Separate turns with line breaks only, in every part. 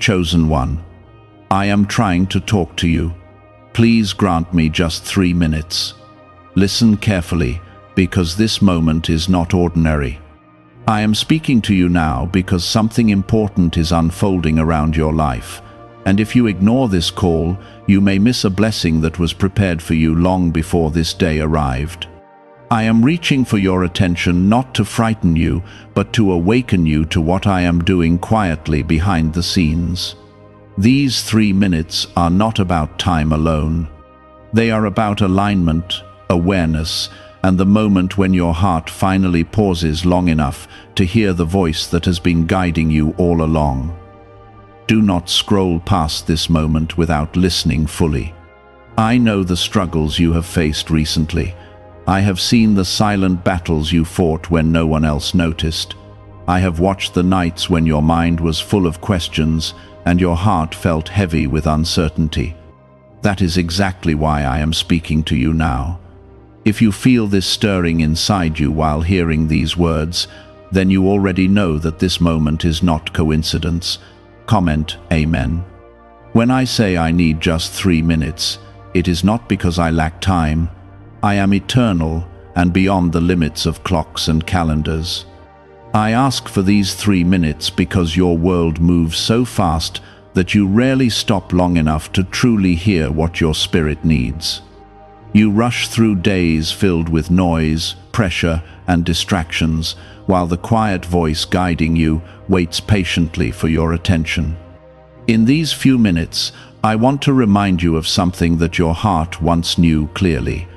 chosen one, I am trying to talk to you. Please grant me just 3 minutes. Listen carefully, because this moment is not ordinary. I am speaking to you now because something important is unfolding around your life, and if you ignore this call, you may miss a blessing that was prepared for you long before this day arrived. I am reaching for your attention not to frighten you, but to awaken you to what I am doing quietly behind the scenes. These 3 minutes are not about time alone. They are about alignment, awareness, and the moment when your heart finally pauses long enough to hear the voice that has been guiding you all along. Do not scroll past this moment without listening fully. I know the struggles you have faced recently. I have seen the silent battles you fought when no one else noticed. I have watched the nights when your mind was full of questions and your heart felt heavy with uncertainty. That is exactly why I am speaking to you now. If you feel this stirring inside you while hearing these words, then you already know that this moment is not coincidence. Comment Amen. When I say I need just 3 minutes, it is not because I lack time. I am eternal and beyond the limits of clocks and calendars. I ask for these 3 minutes because your world moves so fast that you rarely stop long enough to truly hear what your spirit needs. You rush through days filled with noise, pressure, and distractions, while the quiet voice guiding you waits patiently for your attention. In these few minutes, I want to remind you of something that your heart once knew clearly.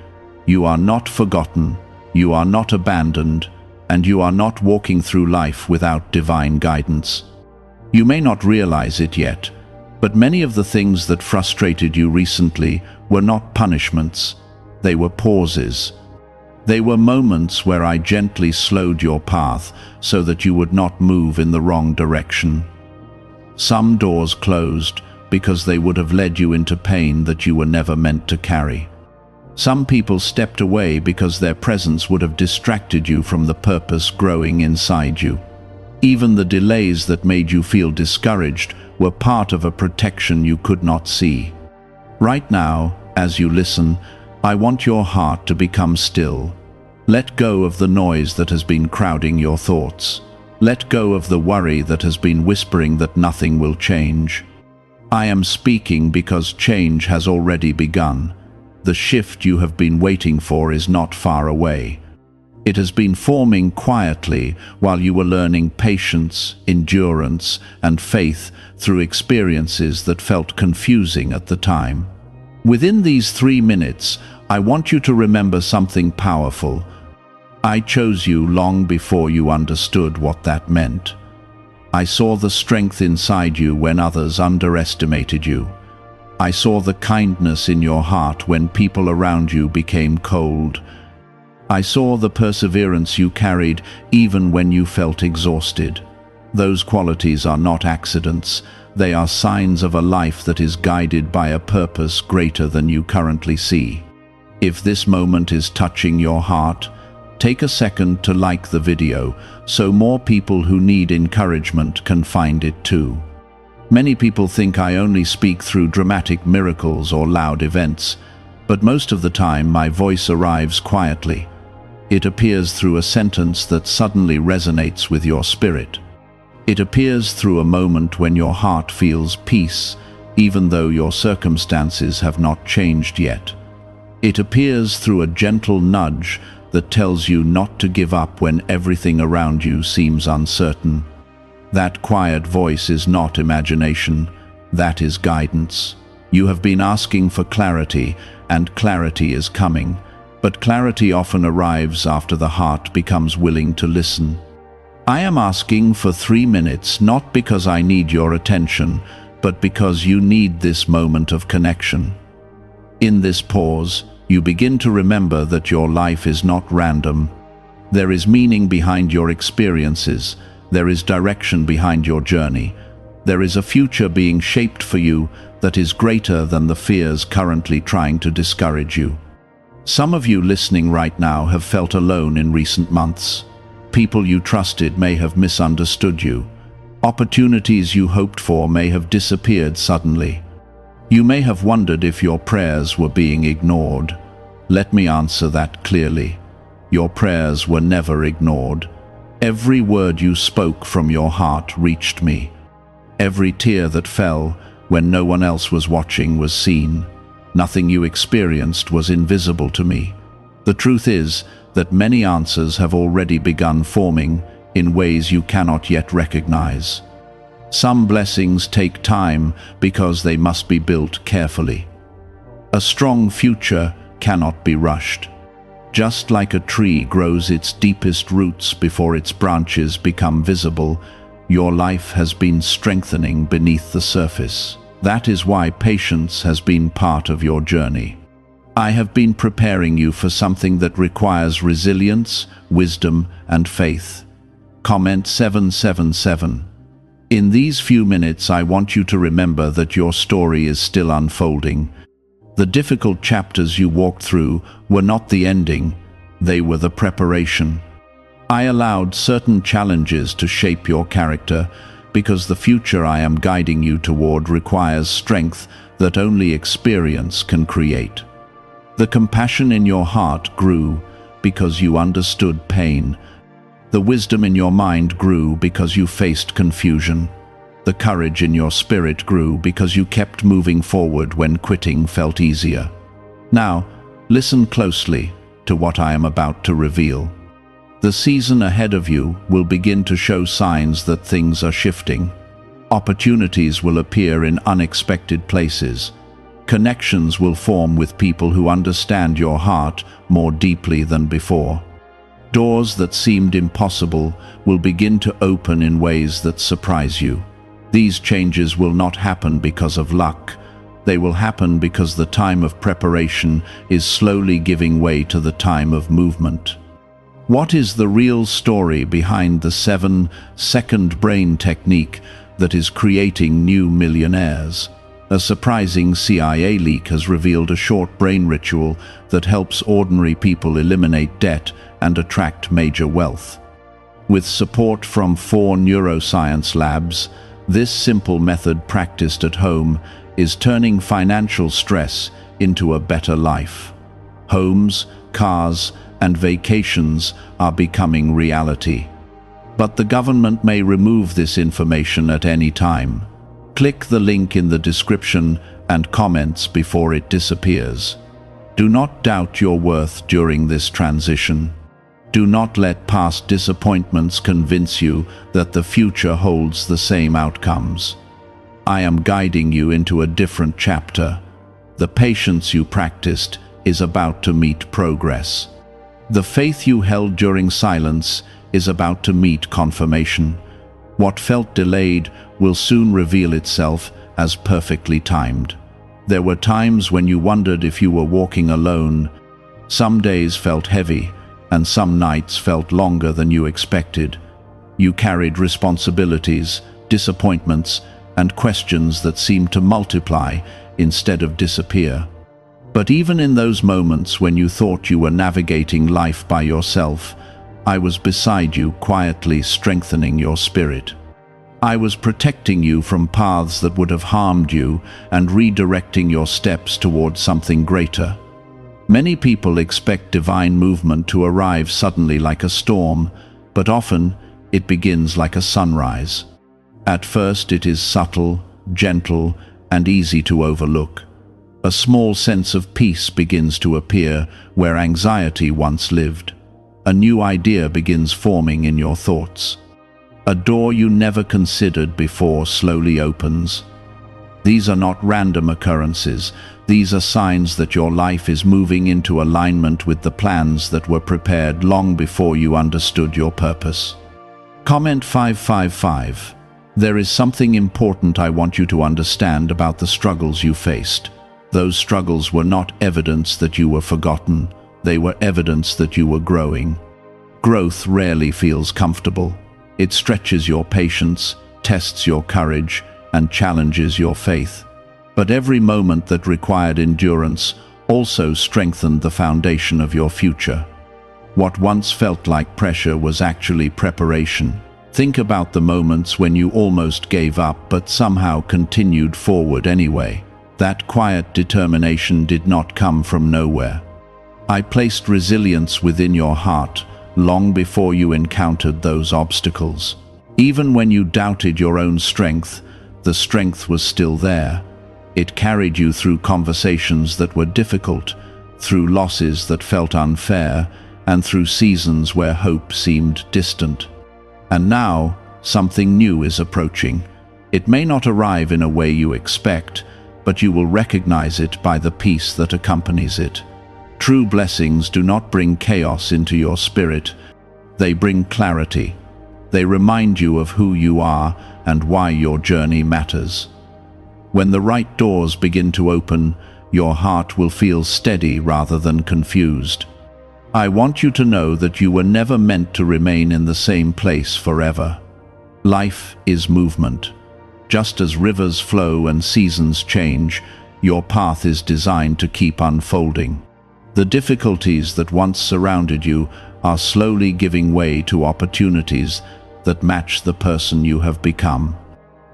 You are not forgotten, you are not abandoned, and you are not walking through life without divine guidance. You may not realize it yet, but many of the things that frustrated you recently were not punishments, they were pauses. They were moments where I gently slowed your path so that you would not move in the wrong direction. Some doors closed because they would have led you into pain that you were never meant to carry. Some people stepped away because their presence would have distracted you from the purpose growing inside you. Even the delays that made you feel discouraged were part of a protection you could not see. Right now, as you listen, I want your heart to become still. Let go of the noise that has been crowding your thoughts. Let go of the worry that has been whispering that nothing will change. I am speaking because change has already begun. The shift you have been waiting for is not far away. It has been forming quietly while you were learning patience, endurance, and faith through experiences that felt confusing at the time. Within these 3 minutes, I want you to remember something powerful. I chose you long before you understood what that meant. I saw the strength inside you when others underestimated you. I saw the kindness in your heart when people around you became cold. I saw the perseverance you carried even when you felt exhausted. Those qualities are not accidents. They are signs of a life that is guided by a purpose greater than you currently see. If this moment is touching your heart, take a second to like the video so more people who need encouragement can find it too. Many people think I only speak through dramatic miracles or loud events, but most of the time my voice arrives quietly. It appears through a sentence that suddenly resonates with your spirit. It appears through a moment when your heart feels peace, even though your circumstances have not changed yet. It appears through a gentle nudge that tells you not to give up when everything around you seems uncertain. That quiet voice is not imagination, that is guidance. You have been asking for clarity, and clarity is coming, but clarity often arrives after the heart becomes willing to listen. I am asking for 3 minutes not because I need your attention, but because you need this moment of connection. In this pause, you begin to remember that your life is not random. There is meaning behind your experiences. There is direction behind your journey. There is a future being shaped for you that is greater than the fears currently trying to discourage you. Some of you listening right now have felt alone in recent months. People you trusted may have misunderstood you. Opportunities you hoped for may have disappeared suddenly. You may have wondered if your prayers were being ignored. Let me answer that clearly. Your prayers were never ignored. Every word you spoke from your heart reached me. Every tear that fell when no one else was watching was seen. Nothing you experienced was invisible to me. The truth is that many answers have already begun forming in ways you cannot yet recognize. Some blessings take time because they must be built carefully. A strong future cannot be rushed. Just like a tree grows its deepest roots before its branches become visible, your life has been strengthening beneath the surface. That is why patience has been part of your journey. I have been preparing you for something that requires resilience, wisdom, and faith. Comment 777. In these few minutes, I want you to remember that your story is still unfolding. The difficult chapters you walked through were not the ending, they were the preparation. I allowed certain challenges to shape your character because the future I am guiding you toward requires strength that only experience can create. The compassion in your heart grew because you understood pain. The wisdom in your mind grew because you faced confusion. The courage in your spirit grew because you kept moving forward when quitting felt easier. Now, listen closely to what I am about to reveal. The season ahead of you will begin to show signs that things are shifting. Opportunities will appear in unexpected places. Connections will form with people who understand your heart more deeply than before. Doors that seemed impossible will begin to open in ways that surprise you. These changes will not happen because of luck. They will happen because the time of preparation is slowly giving way to the time of movement. What is the real story behind the 7-second brain technique that is creating new millionaires? A surprising CIA leak has revealed a short brain ritual that helps ordinary people eliminate debt and attract major wealth. With support from 4 neuroscience labs, this simple method practiced at home is turning financial stress into a better life. Homes, cars, and vacations are becoming reality. But the government may remove this information at any time. Click the link in the description and comments before it disappears. Do not doubt your worth during this transition. Do not let past disappointments convince you that the future holds the same outcomes. I am guiding you into a different chapter. The patience you practiced is about to meet progress. The faith you held during silence is about to meet confirmation. What felt delayed will soon reveal itself as perfectly timed. There were times when you wondered if you were walking alone. Some days felt heavy, and some nights felt longer than you expected. You carried responsibilities, disappointments, and questions that seemed to multiply instead of disappear. But even in those moments when you thought you were navigating life by yourself, I was beside you, quietly strengthening your spirit. I was protecting you from paths that would have harmed you and redirecting your steps towards something greater. Many people expect divine movement to arrive suddenly like a storm, but often it begins like a sunrise. At first it is subtle, gentle, and easy to overlook. A small sense of peace begins to appear where anxiety once lived. A new idea begins forming in your thoughts. A door you never considered before slowly opens. These are not random occurrences. These are signs that your life is moving into alignment with the plans that were prepared long before you understood your purpose. Comment 555. There is something important I want you to understand about the struggles you faced. Those struggles were not evidence that you were forgotten. They were evidence that you were growing. Growth rarely feels comfortable. It stretches your patience, tests your courage, and challenges your faith. But every moment that required endurance also strengthened the foundation of your future. What once felt like pressure was actually preparation. Think about the moments when you almost gave up but somehow continued forward anyway. That quiet determination did not come from nowhere. I placed resilience within your heart long before you encountered those obstacles. Even when you doubted your own strength, the strength was still there. It carried you through conversations that were difficult, through losses that felt unfair, and through seasons where hope seemed distant. And now, something new is approaching. It may not arrive in a way you expect, but you will recognize it by the peace that accompanies it. True blessings do not bring chaos into your spirit. They bring clarity. They remind you of who you are and why your journey matters. When the right doors begin to open, your heart will feel steady rather than confused. I want you to know that you were never meant to remain in the same place forever. Life is movement. Just as rivers flow and seasons change, your path is designed to keep unfolding. The difficulties that once surrounded you are slowly giving way to opportunities that match the person you have become.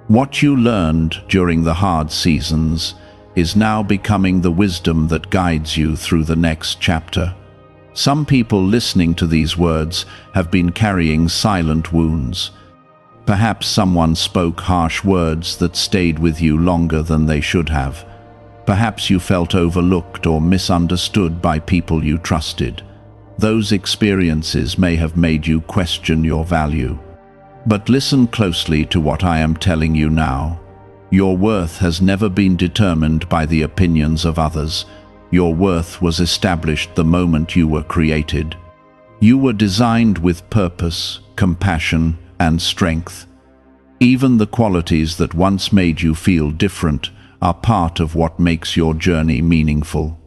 What you learned during the hard seasons is now becoming the wisdom that guides you through the next chapter. Some people listening to these words have been carrying silent wounds. Perhaps someone spoke harsh words that stayed with you longer than they should have. Perhaps you felt overlooked or misunderstood by people you trusted. Those experiences may have made you question your value. But listen closely to what I am telling you now. Your worth has never been determined by the opinions of others. Your worth was established the moment you were created. You were designed with purpose, compassion, and strength. Even the qualities that once made you feel different are part of what makes your journey meaningful.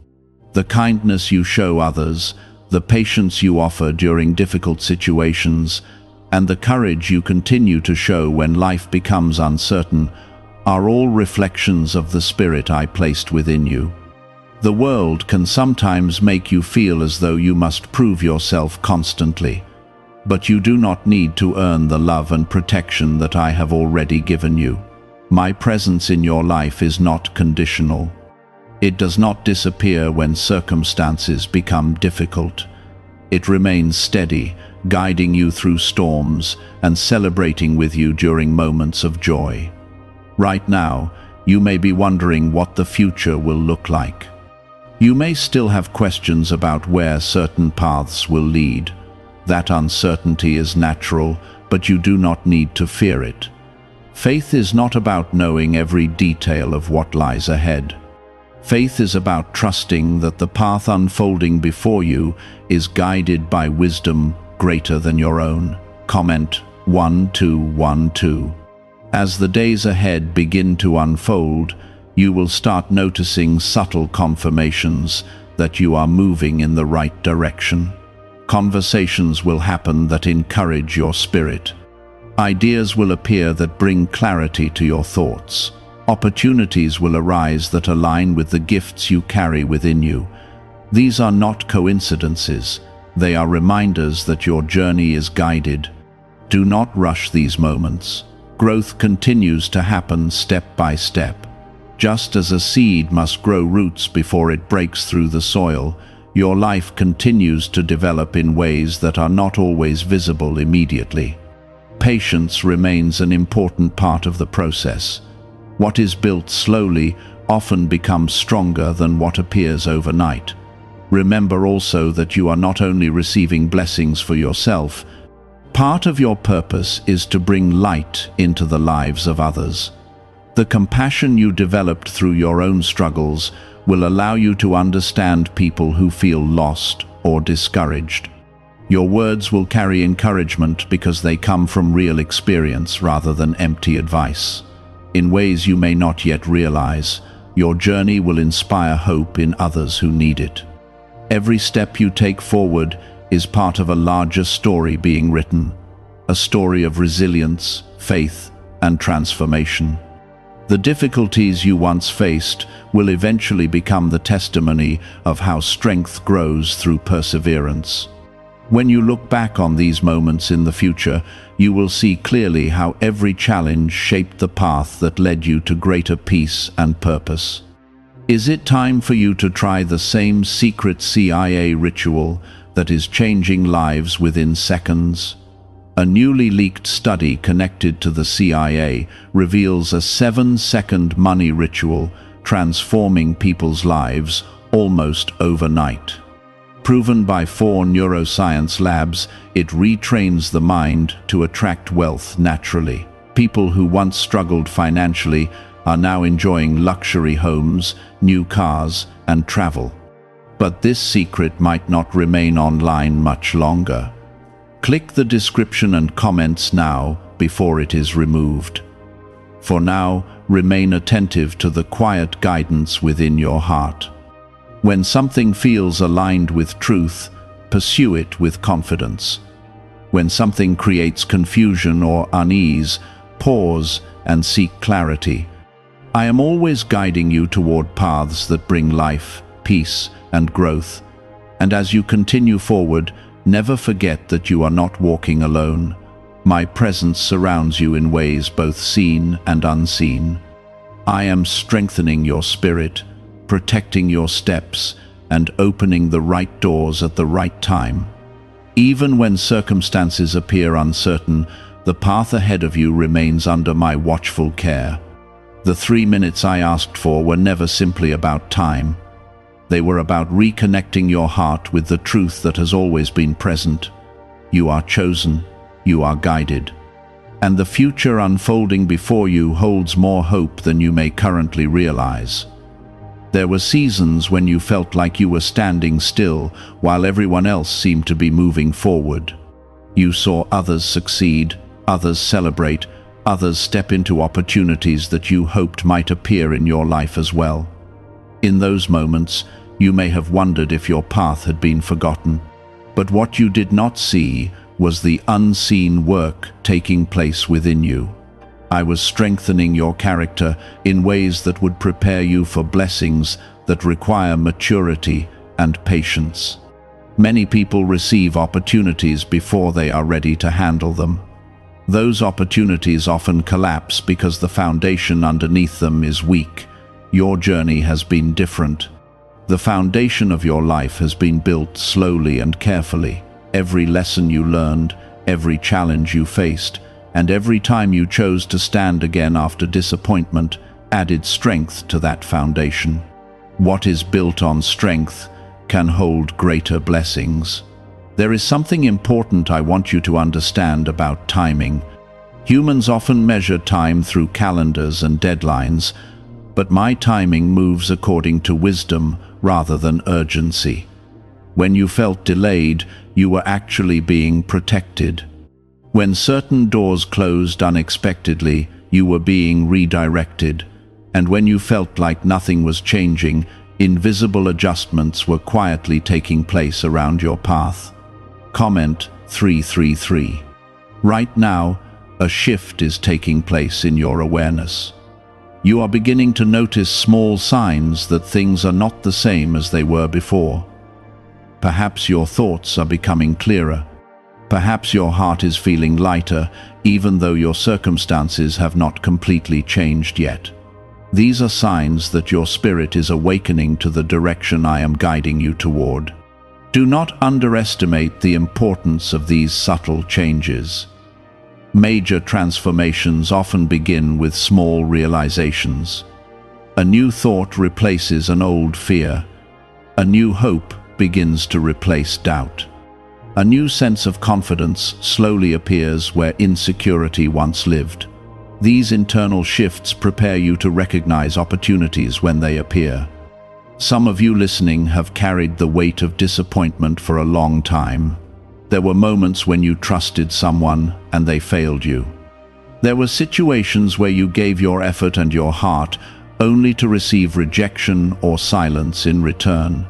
The kindness you show others, the patience you offer during difficult situations, and the courage you continue to show when life becomes uncertain are all reflections of the spirit I placed within you. The world can sometimes make you feel as though you must prove yourself constantly, but you do not need to earn the love and protection that I have already given you. My presence in your life is not conditional. It does not disappear when circumstances become difficult. It remains steady, guiding you through storms and celebrating with you during moments of joy. Right now, you may be wondering what the future will look like. You may still have questions about where certain paths will lead. That uncertainty is natural, but you do not need to fear it. Faith is not about knowing every detail of what lies ahead. Faith is about trusting that the path unfolding before you is guided by wisdom greater than your own. Comment 1212. As the days ahead begin to unfold, you will start noticing subtle confirmations that you are moving in the right direction. Conversations will happen that encourage your spirit. Ideas will appear that bring clarity to your thoughts. Opportunities will arise that align with the gifts you carry within you. These are not coincidences. They are reminders that your journey is guided. Do not rush these moments. Growth continues to happen step by step. Just as a seed must grow roots before it breaks through the soil, your life continues to develop in ways that are not always visible immediately. Patience remains an important part of the process. What is built slowly often becomes stronger than what appears overnight. Remember also that you are not only receiving blessings for yourself. Part of your purpose is to bring light into the lives of others. The compassion you developed through your own struggles will allow you to understand people who feel lost or discouraged. Your words will carry encouragement because they come from real experience rather than empty advice. In ways you may not yet realize, your journey will inspire hope in others who need it. Every step you take forward is part of a larger story being written, a story of resilience, faith, and transformation. The difficulties you once faced will eventually become the testimony of how strength grows through perseverance. When you look back on these moments in the future, you will see clearly how every challenge shaped the path that led you to greater peace and purpose. Is it time for you to try the same secret CIA ritual that is changing lives within seconds? A newly leaked study connected to the CIA reveals a 7-second money ritual transforming people's lives almost overnight. Proven by 4 neuroscience labs, it retrains the mind to attract wealth naturally. People who once struggled financially are now enjoying luxury homes, new cars, and travel. But this secret might not remain online much longer. Click the description and comments now before it is removed. For now, remain attentive to the quiet guidance within your heart. When something feels aligned with truth, pursue it with confidence. When something creates confusion or unease, pause and seek clarity. I am always guiding you toward paths that bring life, peace, and growth. And as you continue forward, never forget that you are not walking alone. My presence surrounds you in ways both seen and unseen. I am strengthening your spirit, protecting your steps, and opening the right doors at the right time. Even when circumstances appear uncertain, the path ahead of you remains under my watchful care. The 3 minutes I asked for were never simply about time. They were about reconnecting your heart with the truth that has always been present. You are chosen, you are guided, and the future unfolding before you holds more hope than you may currently realize. There were seasons when you felt like you were standing still while everyone else seemed to be moving forward. You saw others succeed, others celebrate, others step into opportunities that you hoped might appear in your life as well. In those moments, you may have wondered if your path had been forgotten. But what you did not see was the unseen work taking place within you. I was strengthening your character in ways that would prepare you for blessings that require maturity and patience. Many people receive opportunities before they are ready to handle them. Those opportunities often collapse because the foundation underneath them is weak. Your journey has been different. The foundation of your life has been built slowly and carefully. Every lesson you learned, every challenge you faced, and every time you chose to stand again after disappointment added strength to that foundation. What is built on strength can hold greater blessings. There is something important I want you to understand about timing. Humans often measure time through calendars and deadlines, but my timing moves according to wisdom rather than urgency. When you felt delayed, you were actually being protected. When certain doors closed unexpectedly, you were being redirected. And when you felt like nothing was changing, invisible adjustments were quietly taking place around your path. Comment 333. Right now, a shift is taking place in your awareness. You are beginning to notice small signs that things are not the same as they were before. Perhaps your thoughts are becoming clearer. Perhaps your heart is feeling lighter, even though your circumstances have not completely changed yet. These are signs that your spirit is awakening to the direction I am guiding you toward. Do not underestimate the importance of these subtle changes. Major transformations often begin with small realizations. A new thought replaces an old fear. A new hope begins to replace doubt. A new sense of confidence slowly appears where insecurity once lived. These internal shifts prepare you to recognize opportunities when they appear. Some of you listening have carried the weight of disappointment for a long time. There were moments when you trusted someone and they failed you. There were situations where you gave your effort and your heart only to receive rejection or silence in return.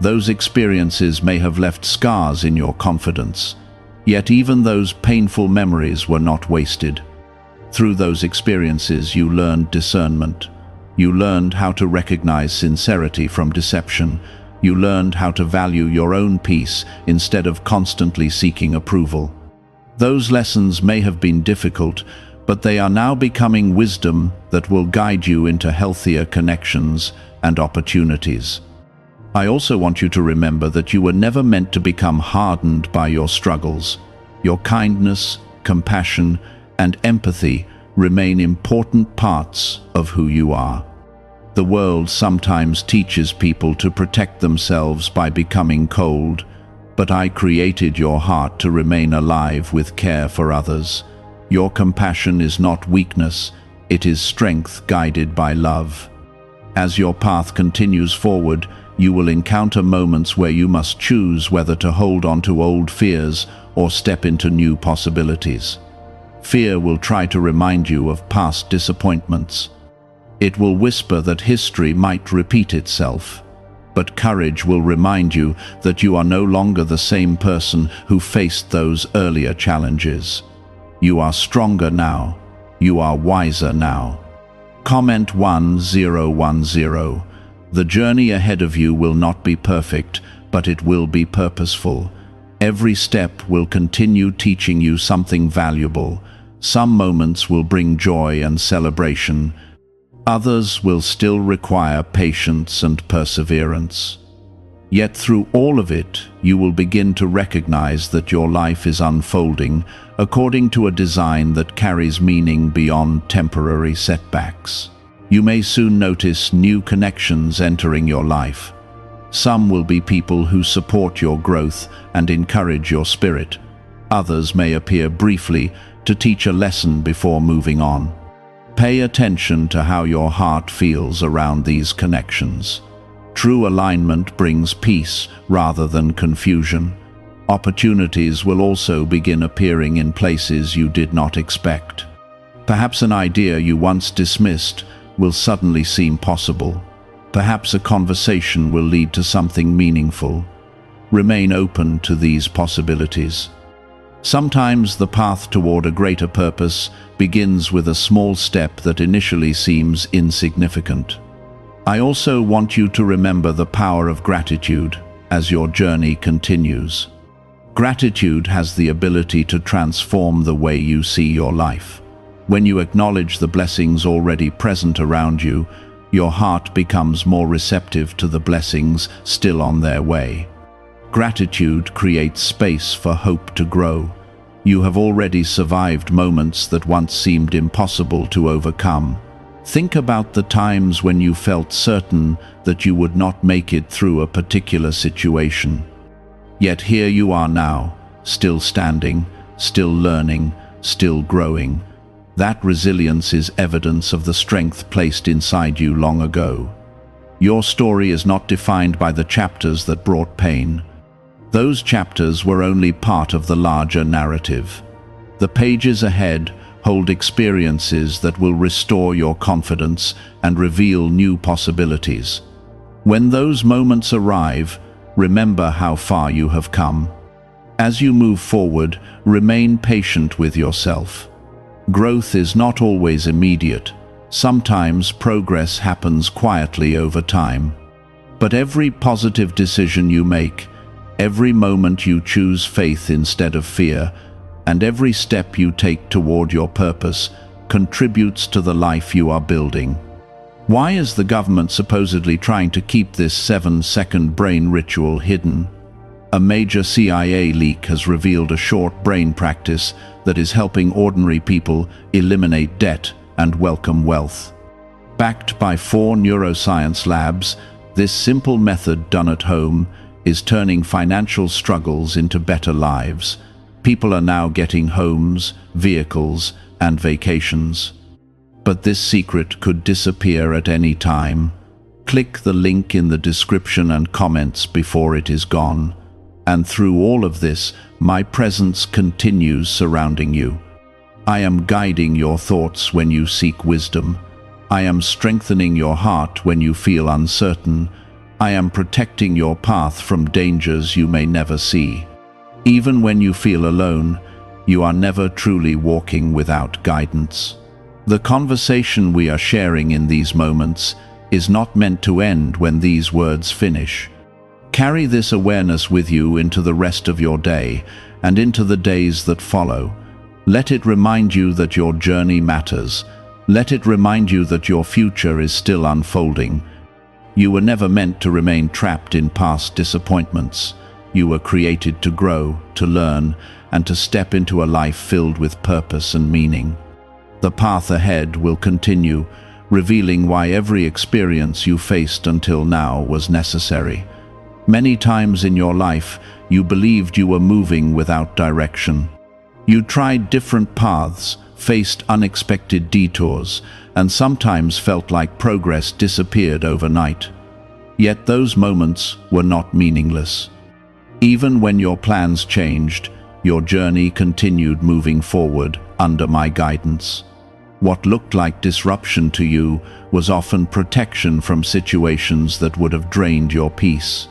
Those experiences may have left scars in your confidence, yet even those painful memories were not wasted. Through those experiences you learned discernment. You learned how to recognize sincerity from deception, You learned how to value your own peace instead of constantly seeking approval. Those lessons may have been difficult, but they are now becoming wisdom that will guide you into healthier connections and opportunities. I also want you to remember that you were never meant to become hardened by your struggles. Your kindness, compassion, and empathy remain important parts of who you are. The world sometimes teaches people to protect themselves by becoming cold, but I created your heart to remain alive with care for others. Your compassion is not weakness, it is strength guided by love. As your path continues forward, you will encounter moments where you must choose whether to hold on to old fears or step into new possibilities. Fear will try to remind you of past disappointments. It will whisper that history might repeat itself. But courage will remind you that you are no longer the same person who faced those earlier challenges. You are stronger now. You are wiser now. Comment 1010. The journey ahead of you will not be perfect, but it will be purposeful. Every step will continue teaching you something valuable. Some moments will bring joy and celebration. Others will still require patience and perseverance. Yet through all of it, you will begin to recognize that your life is unfolding according to a design that carries meaning beyond temporary setbacks. You may soon notice new connections entering your life. Some will be people who support your growth and encourage your spirit. Others may appear briefly to teach a lesson before moving on. Pay attention to how your heart feels around these connections. True alignment brings peace rather than confusion. Opportunities will also begin appearing in places you did not expect. Perhaps an idea you once dismissed will suddenly seem possible. Perhaps a conversation will lead to something meaningful. Remain open to these possibilities. Sometimes the path toward a greater purpose begins with a small step that initially seems insignificant. I also want you to remember the power of gratitude as your journey continues. Gratitude has the ability to transform the way you see your life. When you acknowledge the blessings already present around you, your heart becomes more receptive to the blessings still on their way. Gratitude creates space for hope to grow. You have already survived moments that once seemed impossible to overcome. Think about the times when you felt certain that you would not make it through a particular situation. Yet here you are now, still standing, still learning, still growing. That resilience is evidence of the strength placed inside you long ago. Your story is not defined by the chapters that brought pain. Those chapters were only part of the larger narrative. The pages ahead hold experiences that will restore your confidence and reveal new possibilities. When those moments arrive, remember how far you have come. As you move forward, remain patient with yourself. Growth is not always immediate. Sometimes progress happens quietly over time. But every positive decision you make, every moment you choose faith instead of fear, and every step you take toward your purpose contributes to the life you are building. Why is the government supposedly trying to keep this 7-second brain ritual hidden? A major CIA leak has revealed a short brain practice that is helping ordinary people eliminate debt and welcome wealth. Backed by 4 neuroscience labs, this simple method done at home is turning financial struggles into better lives. People are now getting homes, vehicles, and vacations. But this secret could disappear at any time. Click the link in the description and comments before it is gone. And through all of this, my presence continues surrounding you. I am guiding your thoughts when you seek wisdom. I am strengthening your heart when you feel uncertain. I am protecting your path from dangers you may never see. Even when you feel alone, you are never truly walking without guidance. The conversation we are sharing in these moments is not meant to end when these words finish. Carry this awareness with you into the rest of your day and into the days that follow. Let it remind you that your journey matters. Let it remind you that your future is still unfolding. You were never meant to remain trapped in past disappointments. You were created to grow, to learn, and to step into a life filled with purpose and meaning. The path ahead will continue, revealing why every experience you faced until now was necessary. Many times in your life, you believed you were moving without direction. You tried different paths, faced unexpected detours, and sometimes felt like progress disappeared overnight. Yet those moments were not meaningless. Even when your plans changed, your journey continued moving forward under my guidance. What looked like disruption to you was often protection from situations that would have drained your peace.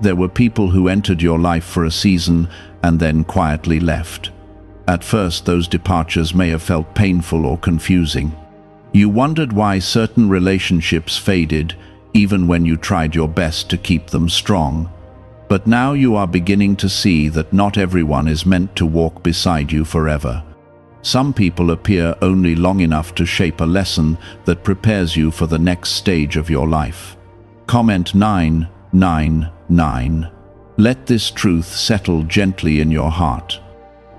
There were people who entered your life for a season and then quietly left. At first, those departures may have felt painful or confusing. You wondered why certain relationships faded, even when you tried your best to keep them strong. But now you are beginning to see that not everyone is meant to walk beside you forever. Some people appear only long enough to shape a lesson that prepares you for the next stage of your life. Comment 999. Let this truth settle gently in your heart.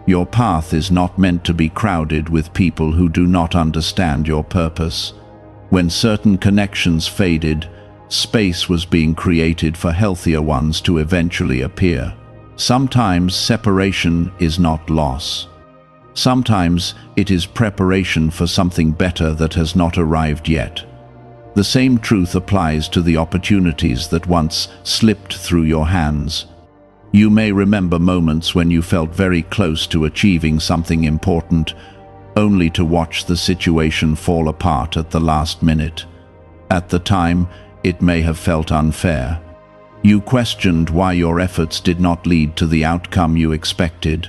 Your path is not meant to be crowded with people who do not understand your purpose. When certain connections faded, space was being created for healthier ones to eventually appear. Sometimes separation is not loss. Sometimes it is preparation for something better that has not arrived yet. The same truth applies to the opportunities that once slipped through your hands. You may remember moments when you felt very close to achieving something important, only to watch the situation fall apart at the last minute. At the time, it may have felt unfair. You questioned why your efforts did not lead to the outcome you expected.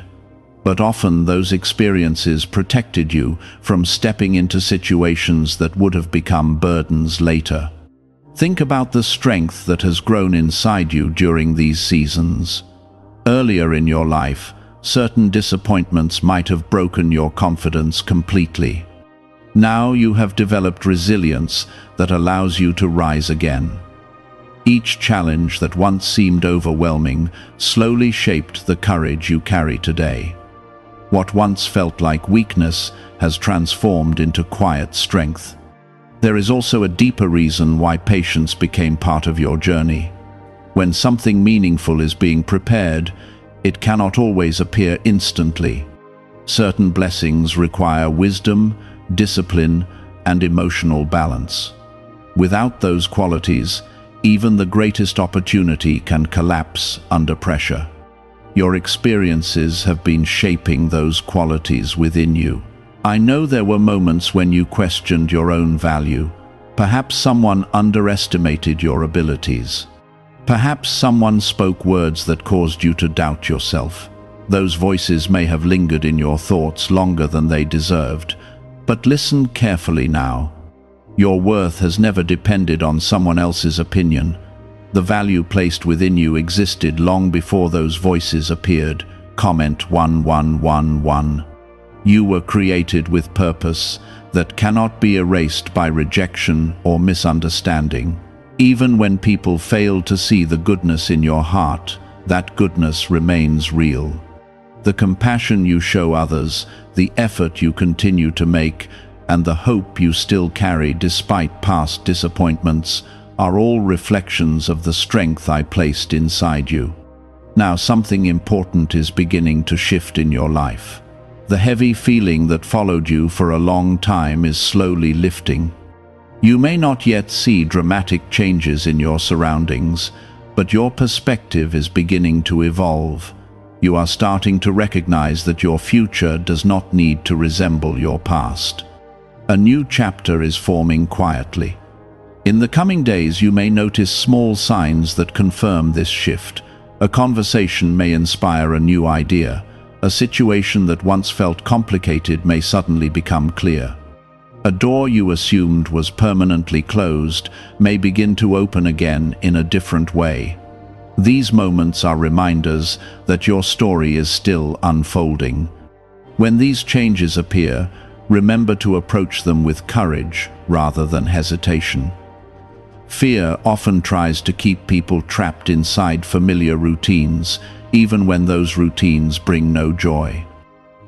But often those experiences protected you from stepping into situations that would have become burdens later. Think about the strength that has grown inside you during these seasons. Earlier in your life, certain disappointments might have broken your confidence completely. Now you have developed resilience that allows you to rise again. Each challenge that once seemed overwhelming slowly shaped the courage you carry today. What once felt like weakness has transformed into quiet strength. There is also a deeper reason why patience became part of your journey. When something meaningful is being prepared, it cannot always appear instantly. Certain blessings require wisdom, discipline, and emotional balance. Without those qualities, even the greatest opportunity can collapse under pressure. Your experiences have been shaping those qualities within you. I know there were moments when you questioned your own value. Perhaps someone underestimated your abilities. Perhaps someone spoke words that caused you to doubt yourself. Those voices may have lingered in your thoughts longer than they deserved. But listen carefully now. Your worth has never depended on someone else's opinion. The value placed within you existed long before those voices appeared. Comment 1111. You were created with purpose that cannot be erased by rejection or misunderstanding. Even when people fail to see the goodness in your heart, that goodness remains real. The compassion you show others, the effort you continue to make, and the hope you still carry despite past disappointments are all reflections of the strength I placed inside you. Now something important is beginning to shift in your life. The heavy feeling that followed you for a long time is slowly lifting. You may not yet see dramatic changes in your surroundings, but your perspective is beginning to evolve. You are starting to recognize that your future does not need to resemble your past. A new chapter is forming quietly. In the coming days, you may notice small signs that confirm this shift. A conversation may inspire a new idea. A situation that once felt complicated may suddenly become clear. A door you assumed was permanently closed may begin to open again in a different way. These moments are reminders that your story is still unfolding. When these changes appear, remember to approach them with courage rather than hesitation. Fear often tries to keep people trapped inside familiar routines, even when those routines bring no joy.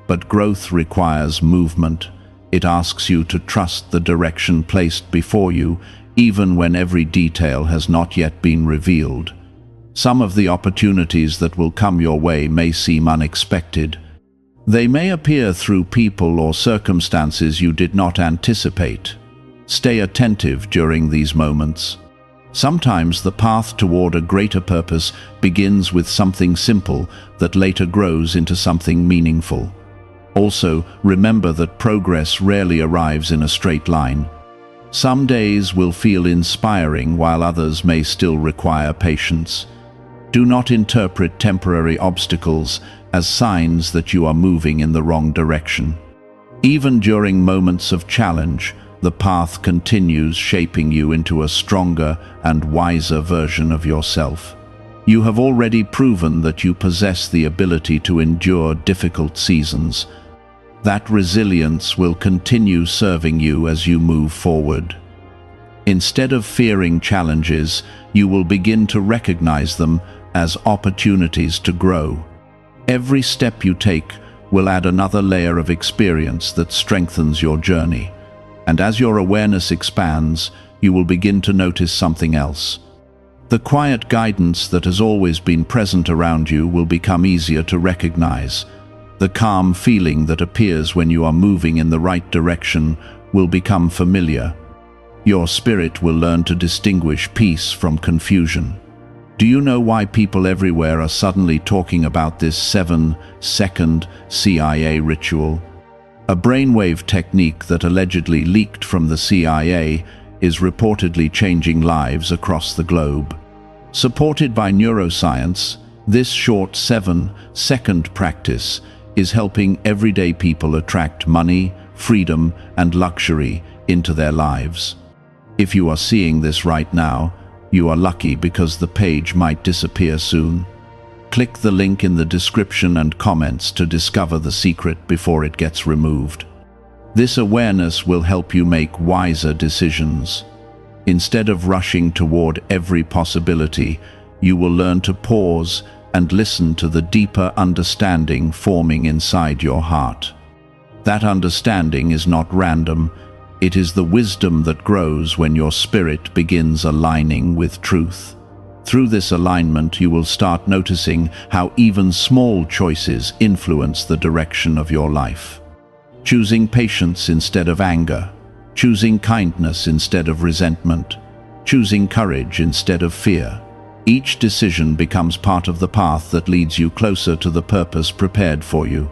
But growth requires movement. It asks you to trust the direction placed before you, even when every detail has not yet been revealed. Some of the opportunities that will come your way may seem unexpected. They may appear through people or circumstances you did not anticipate. Stay attentive during these moments. Sometimes the path toward a greater purpose begins with something simple that later grows into something meaningful. Also, remember that progress rarely arrives in a straight line. Some days will feel inspiring while others may still require patience. Do not interpret temporary obstacles as signs that you are moving in the wrong direction. Even during moments of challenge, the path continues shaping you into a stronger and wiser version of yourself. You have already proven that you possess the ability to endure difficult seasons. That resilience will continue serving you as you move forward. Instead of fearing challenges, you will begin to recognize them as opportunities to grow. Every step you take will add another layer of experience that strengthens your journey. And as your awareness expands, you will begin to notice something else. The quiet guidance that has always been present around you will become easier to recognize. The calm feeling that appears when you are moving in the right direction will become familiar. Your spirit will learn to distinguish peace from confusion. Do you know why people everywhere are suddenly talking about this 7-second CIA ritual? A brainwave technique that allegedly leaked from the CIA is reportedly changing lives across the globe. Supported by neuroscience, this short 7-second practice is helping everyday people attract money, freedom, and luxury into their lives. If you are seeing this right now, you are lucky because the page might disappear soon. Click the link in the description and comments to discover the secret before it gets removed. This awareness will help you make wiser decisions. Instead of rushing toward every possibility, you will learn to pause and listen to the deeper understanding forming inside your heart. That understanding is not random. It is the wisdom that grows when your spirit begins aligning with truth. Through this alignment, you will start noticing how even small choices influence the direction of your life. Choosing patience instead of anger, choosing kindness instead of resentment, choosing courage instead of fear. Each decision becomes part of the path that leads you closer to the purpose prepared for you.